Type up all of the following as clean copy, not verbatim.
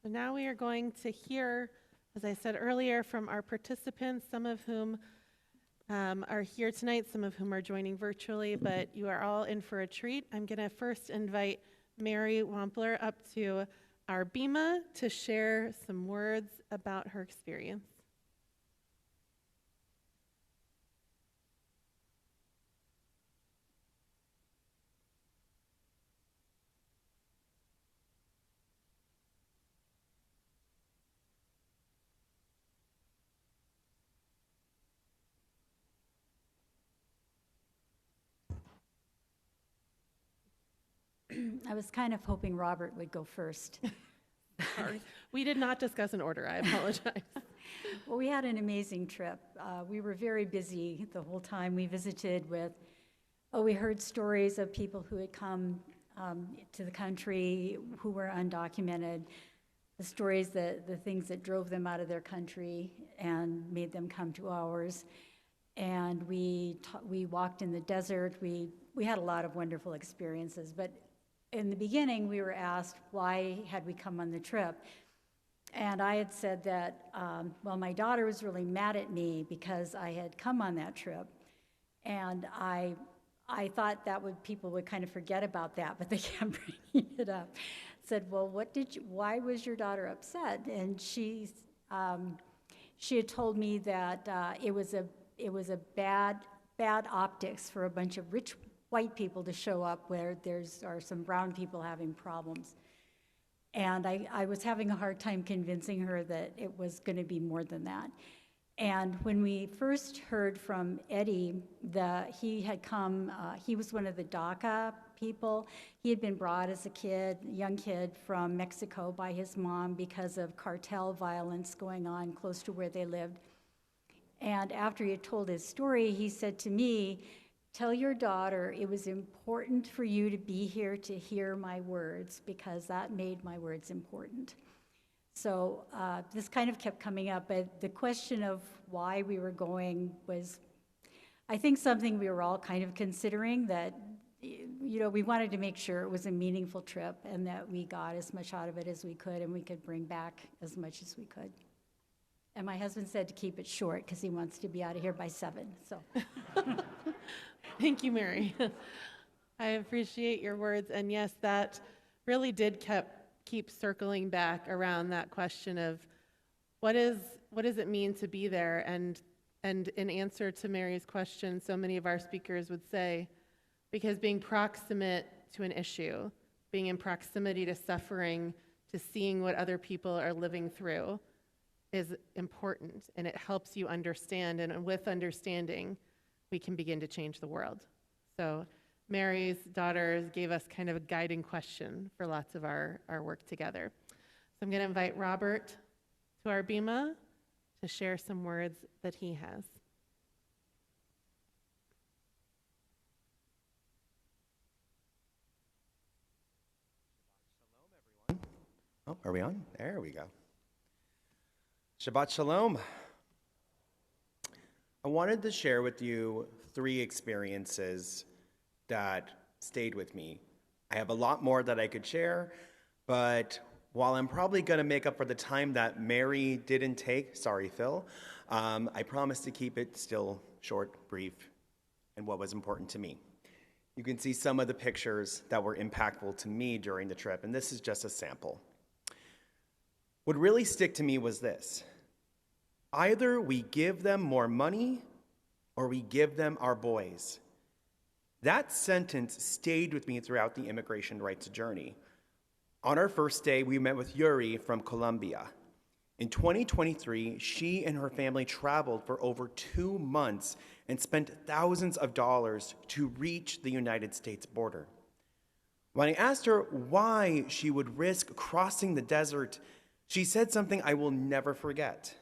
So now we are going to hear, as I said earlier, from our participants, some of whom are here tonight, some of whom are joining virtually, but you are all in for a treat. I'm going to first invite Mary Wampler up to our bema to share some words about her experience. I was kind of hoping Robert would go first. Sorry. We did not discuss an order. I apologize. Well, we had an amazing trip. We were very busy the whole time. We visited we heard stories of people who had come to the country who were undocumented, the stories, the things that drove them out of their country and made them come to ours. And we walked in the desert. We had a lot of wonderful experiences, but in the beginning, we were asked why had we come on the trip. And I had said that, my daughter was really mad at me because I had come on that trip. And I thought people would kind of forget about that, but they kept bringing it up. Said, well, why was your daughter upset? And she had told me that it was a bad optics for a bunch of rich white people to show up where are some brown people having problems. And I was having a hard time convincing her that it was going to be more than that. And when we first heard from Eddie, he had come, he was one of the DACA people. He had been brought as a young kid from Mexico by his mom because of cartel violence going on close to where they lived. And after he had told his story, he said to me, tell your daughter it was important for you to be here to hear my words because that made my words important. So this kind of kept coming up, but the question of why we were going was, I think, something we were all kind of considering, that, we wanted to make sure it was a meaningful trip and that we got as much out of it as we could and we could bring back as much as we could. And my husband said to keep it short because he wants to be out of here by 7. So, Thank you, Mary. I appreciate your words. And yes, that really did keep circling back around that question of what does it mean to be there? And in answer to Mary's question, so many of our speakers would say, because being proximate to an issue, being in proximity to suffering, to seeing what other people are living through, is important, and it helps you understand, and with understanding, we can begin to change the world. So Mary's daughters gave us kind of a guiding question for lots of our work together. So I'm going to invite Robert to our bema to share some words that he has. Shalom, everyone. Oh, are we on? There we go. Shabbat Shalom. I wanted to share with you 3 experiences that stayed with me. I have a lot more that I could share, but while I'm probably going to make up for the time that Mary didn't take, sorry, Phil, I promise to keep it still short, brief, and what was important to me. You can see some of the pictures that were impactful to me during the trip, and this is just a sample. What really stuck to me was this: either we give them more money or we give them our boys. That sentence stayed with me throughout the immigration rights journey. On our first day, we met with Yuri from Colombia. In 2023, she and her family traveled for over 2 months and spent thousands of dollars to reach the United States border. When I asked her why she would risk crossing the desert, she said something I will never forget.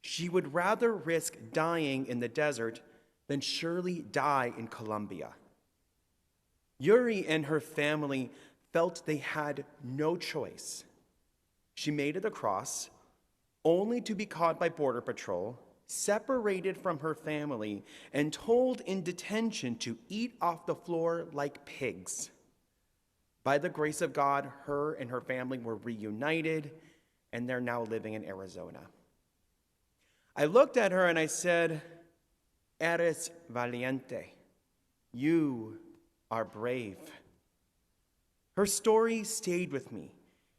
She would rather risk dying in the desert than surely die in Colombia. Yuri and her family felt they had no choice. She made it across, only to be caught by Border Patrol, separated from her family, and told in detention to eat off the floor like pigs. By the grace of God, her and her family were reunited, and they're now living in Arizona. I looked at her and I said, "Eres valiente." You are brave. Her story stayed with me,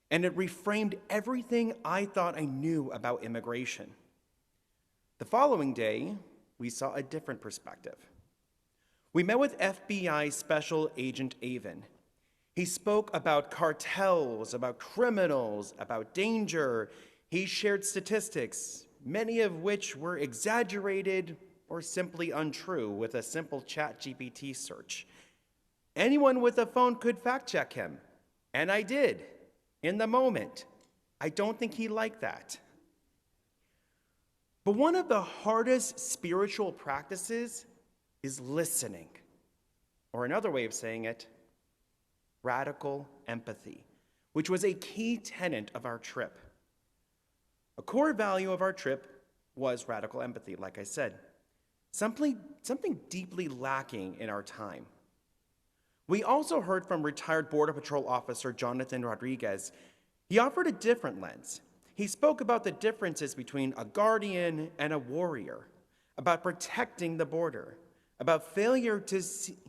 and it reframed everything I thought I knew about immigration. The following day, we saw a different perspective. We met with FBI Special Agent Avon. He spoke about cartels, about criminals, about danger. He shared statistics, many of which were exaggerated or simply untrue with a simple ChatGPT search. Anyone with a phone could fact-check him, and I did, in the moment. I don't think he liked that. But one of the hardest spiritual practices is listening, or another way of saying it, radical empathy, which was a key tenet of our trip. A core value of our trip was radical empathy, like I said, something deeply lacking in our time. We also heard from retired Border Patrol officer Jonathan Rodriguez. He offered a different lens. He spoke about the differences between a guardian and a warrior, about protecting the border, about failure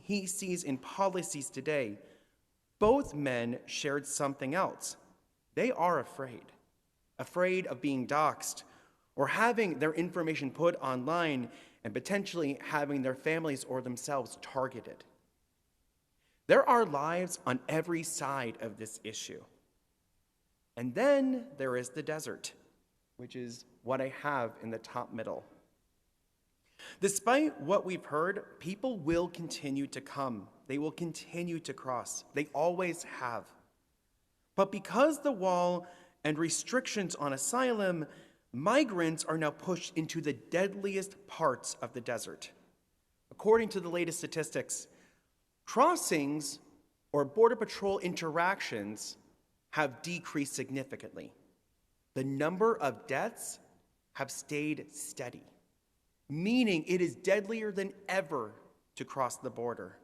he sees in policies today. Both men shared something else. They are afraid of being doxxed or having their information put online and potentially having their families or themselves targeted. There are lives on every side of this issue. And then there is the desert, which is what I have in the top middle. Despite what we've heard, people will continue to come. They will continue to cross. They always have. But because the wall and restrictions on asylum, migrants are now pushed into the deadliest parts of the desert. According to the latest statistics, crossings or Border Patrol interactions have decreased significantly. The number of deaths have stayed steady, meaning it is deadlier than ever to cross the border.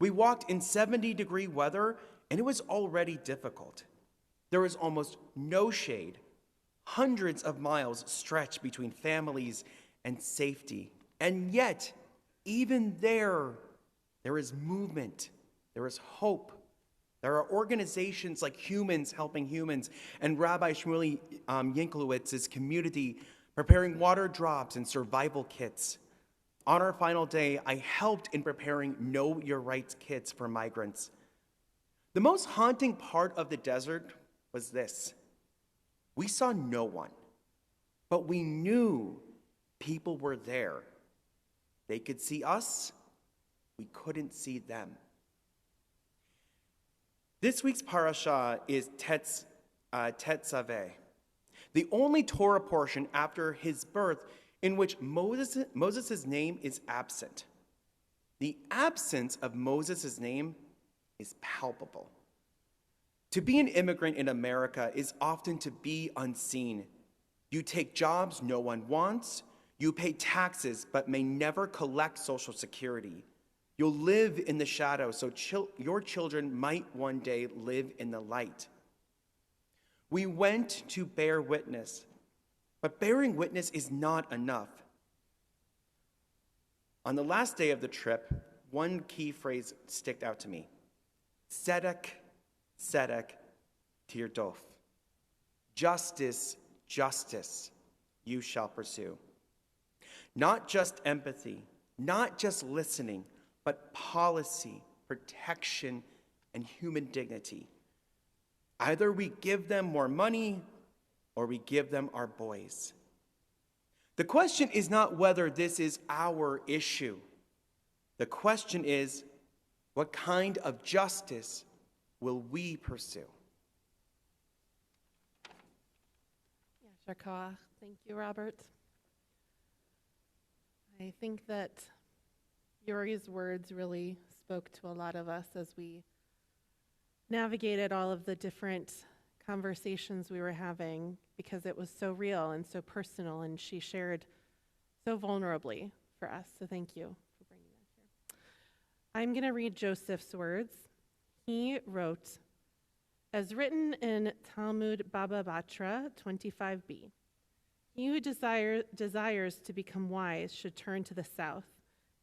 We walked in 70-degree weather, and it was already difficult. There was almost no shade. Hundreds of miles stretched between families and safety. And yet, even there is movement. There is hope. There are organizations like Humans Helping Humans and Rabbi Shmuley Yankowicz's community preparing water drops and survival kits. On our final day, I helped in preparing Know Your Rights kits for migrants. The most haunting part of the desert was this. We saw no one, but we knew people were there. They could see us. We couldn't see them. This week's parasha is Tetzaveh, the only Torah portion after his birth in which Moses' name is absent. The absence of Moses' name is palpable. To be an immigrant in America is often to be unseen. You take jobs no one wants. You pay taxes but may never collect Social Security. You'll live in the shadow so your children might one day live in the light. We went to bear witness, but bearing witness is not enough. On the last day of the trip, one key phrase stuck out to me. Tzedek, tzedek, tirdof. Justice, justice, you shall pursue. Not just empathy, not just listening, but policy, protection, and human dignity. Either we give them more money or we give them our boys. The question is not whether this is our issue. The question is, what kind of justice will we pursue? Yashar Koach. Thank you, Robert. I think that Yuri's words really spoke to a lot of us as we navigated all of the different conversations we were having, because it was so real and so personal, and she shared so vulnerably for us. So thank you for bringing that here. I'm going to read Joseph's words. He wrote, As written in Talmud Baba Batra 25b, he who desires to become wise should turn to the south,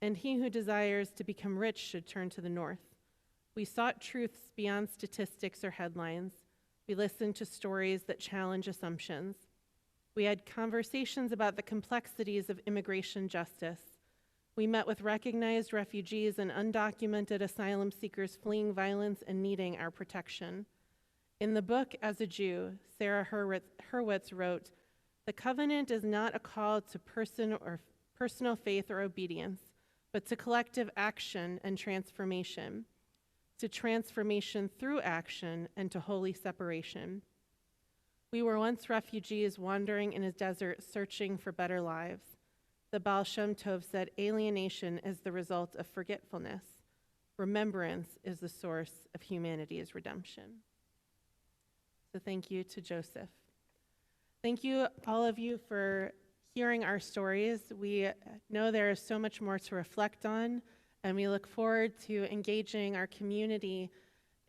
and he who desires to become rich should turn to the north. We sought truths beyond statistics or headlines. We listened to stories that challenge assumptions. We had conversations about the complexities of immigration justice. We met with recognized refugees and undocumented asylum seekers fleeing violence and needing our protection. In the book As a Jew, Sarah Hurwitz wrote, "The covenant is not a call to personal faith or obedience, but to collective action and transformation, to transformation through action and to holy separation. We were once refugees wandering in a desert searching for better lives. The Baal Shem Tov said alienation is the result of forgetfulness. Remembrance is the source of humanity's redemption." So thank you to Joseph. Thank you, all of you, for hearing our stories. We know there is so much more to reflect on, and we look forward to engaging our community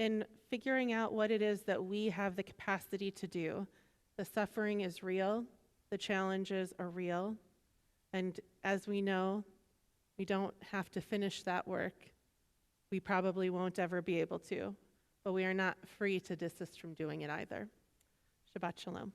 in figuring out what it is that we have the capacity to do. The suffering is real, the challenges are real, and as we know, we don't have to finish that work. We probably won't ever be able to, but we are not free to desist from doing it either. Shabbat Shalom.